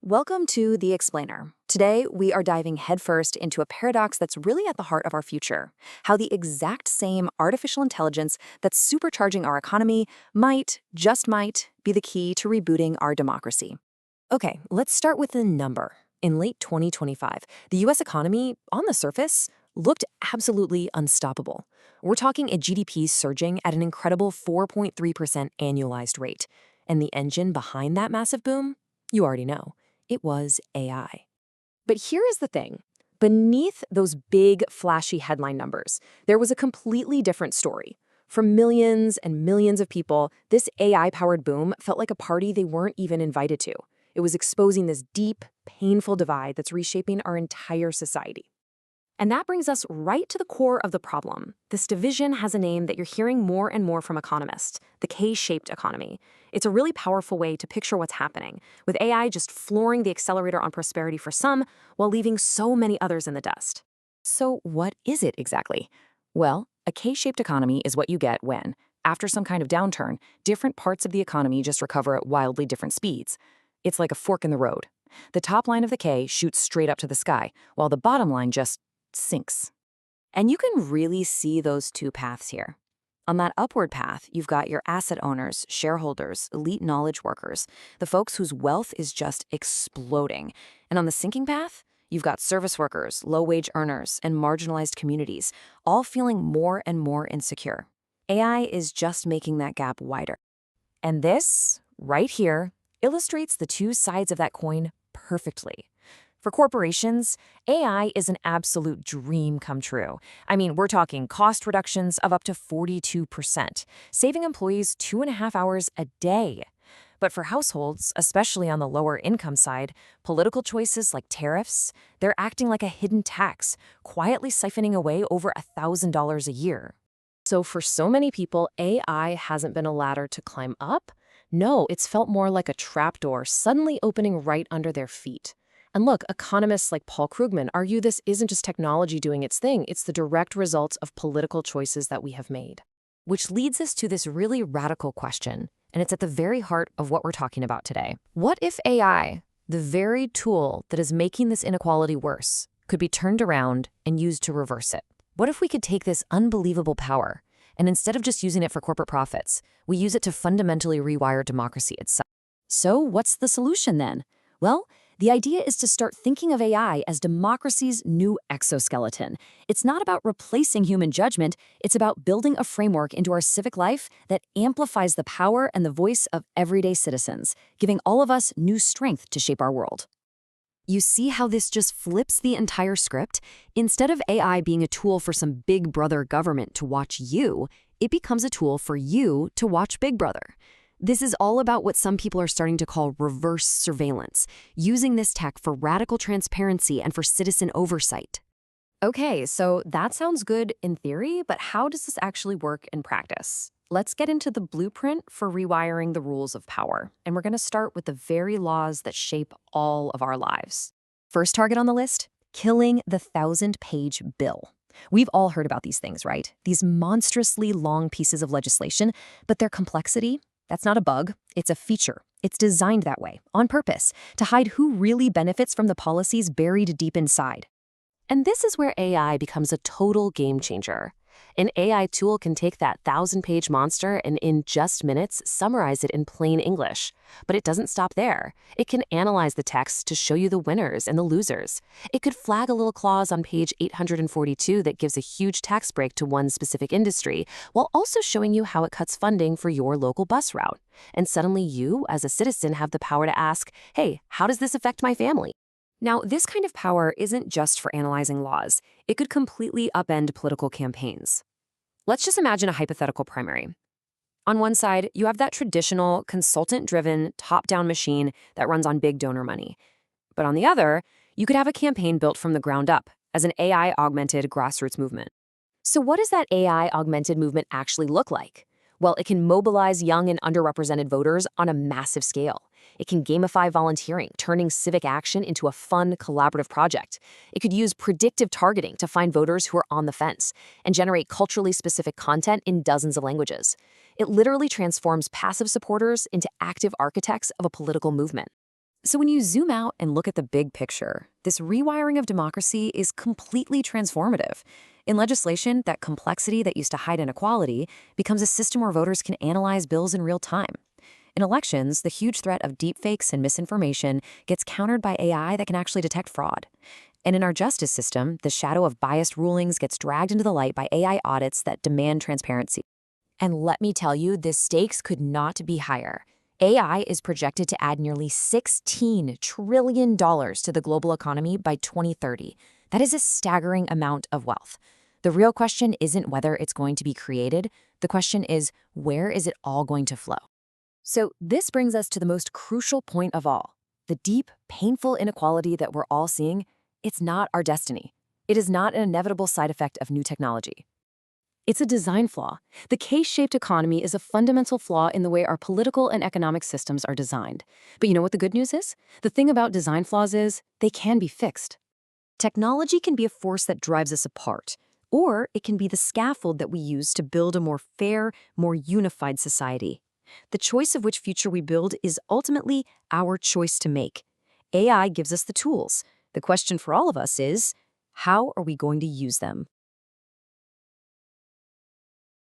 Welcome to The Explainer. Today, we are diving headfirst into a paradox that's really at the heart of our future: how the exact same artificial intelligence that's supercharging our economy might, just might, be the key to rebooting our democracy. Okay, let's start with a number. In late 2025, the US economy, on the surface, looked absolutely unstoppable. We're talking a GDP surging at an incredible 4.3% annualized rate. And the engine behind that massive boom? You already know. It was AI. But here is the thing. Beneath those big, flashy headline numbers, there was a completely different story. For millions and millions of people, this AI-powered boom felt like a party they weren't even invited to. It was exposing this deep, painful divide that's reshaping our entire society. And that brings us right to the core of the problem. This division has a name that you're hearing more and more from economists: the K-shaped economy. It's a really powerful way to picture what's happening, with AI just flooring the accelerator on prosperity for some while leaving so many others in the dust. So what is it exactly? Well, a K-shaped economy is what you get when, after some kind of downturn, different parts of the economy just recover at wildly different speeds. It's like a fork in the road. The top line of the K shoots straight up to the sky, while the bottom line just sinks. And you can really see those two paths here. On that upward path, you've got your asset owners, shareholders, elite knowledge workers, the folks whose wealth is just exploding. And on the sinking path, you've got service workers, low-wage earners, and marginalized communities, all feeling more and more insecure. AI is just making that gap wider. And this, right here, illustrates the two sides of that coin perfectly. For corporations, AI is an absolute dream come true. I mean, we're talking cost reductions of up to 42%, saving employees 2.5 hours a day. But for households, especially on the lower income side, political choices like tariffs, they're acting like a hidden tax, quietly siphoning away over $1,000 a year. So for so many people, AI hasn't been a ladder to climb up. No, it's felt more like a trapdoor suddenly opening right under their feet. And look, economists like Paul Krugman argue this isn't just technology doing its thing, it's the direct result of political choices that we have made. Which leads us to this really radical question, and it's at the very heart of what we're talking about today. What if AI, the very tool that is making this inequality worse, could be turned around and used to reverse it? What if we could take this unbelievable power, and instead of just using it for corporate profits, we use it to fundamentally rewire democracy itself? So what's the solution then? Well, the idea is to start thinking of AI as democracy's new exoskeleton. It's not about replacing human judgment, it's about building a framework into our civic life that amplifies the power and the voice of everyday citizens, giving all of us new strength to shape our world. You see how this just flips the entire script? Instead of AI being a tool for some big brother government to watch you, it becomes a tool for you to watch Big Brother. This is all about what some people are starting to call reverse surveillance, using this tech for radical transparency and for citizen oversight. Okay, so that sounds good in theory, but how does this actually work in practice? Let's get into the blueprint for rewiring the rules of power, and we're going to start with the very laws that shape all of our lives. First target on the list: killing the 1,000-page bill. We've all heard about these things, right? These monstrously long pieces of legislation, but their complexity, that's not a bug, it's a feature. It's designed that way, on purpose, to hide who really benefits from the policies buried deep inside. And this is where AI becomes a total game changer. An AI tool can take that 1,000-page monster and in just minutes summarize it in plain English. But it doesn't stop there. It can analyze the text to show you the winners and the losers. It could flag a little clause on page 842 that gives a huge tax break to one specific industry, while also showing you how it cuts funding for your local bus route. And suddenly you, as a citizen, have the power to ask, hey, how does this affect my family? Now, this kind of power isn't just for analyzing laws. It could completely upend political campaigns. Let's just imagine a hypothetical primary. On one side, you have that traditional, consultant-driven, top-down machine that runs on big donor money. But on the other, you could have a campaign built from the ground up as an AI-augmented grassroots movement. So what does that AI-augmented movement actually look like? Well, it can mobilize young and underrepresented voters on a massive scale. It can gamify volunteering, turning civic action into a fun, collaborative project. It could use predictive targeting to find voters who are on the fence and generate culturally specific content in dozens of languages. It literally transforms passive supporters into active architects of a political movement. So when you zoom out and look at the big picture, this rewiring of democracy is completely transformative. In legislation, that complexity that used to hide inequality becomes a system where voters can analyze bills in real time. In elections, the huge threat of deepfakes and misinformation gets countered by AI that can actually detect fraud. And in our justice system, the shadow of biased rulings gets dragged into the light by AI audits that demand transparency. And let me tell you, the stakes could not be higher. AI is projected to add nearly $16 trillion to the global economy by 2030. That is a staggering amount of wealth. The real question isn't whether it's going to be created. The question is, where is it all going to flow? So this brings us to the most crucial point of all. The deep, painful inequality that we're all seeing, it's not our destiny. It is not an inevitable side effect of new technology. It's a design flaw. The K-shaped economy is a fundamental flaw in the way our political and economic systems are designed. But you know what the good news is? The thing about design flaws is they can be fixed. Technology can be a force that drives us apart, or it can be the scaffold that we use to build a more fair, more unified society. The choice of which future we build is ultimately our choice to make. AI gives us the tools. The question for all of us is, how are we going to use them?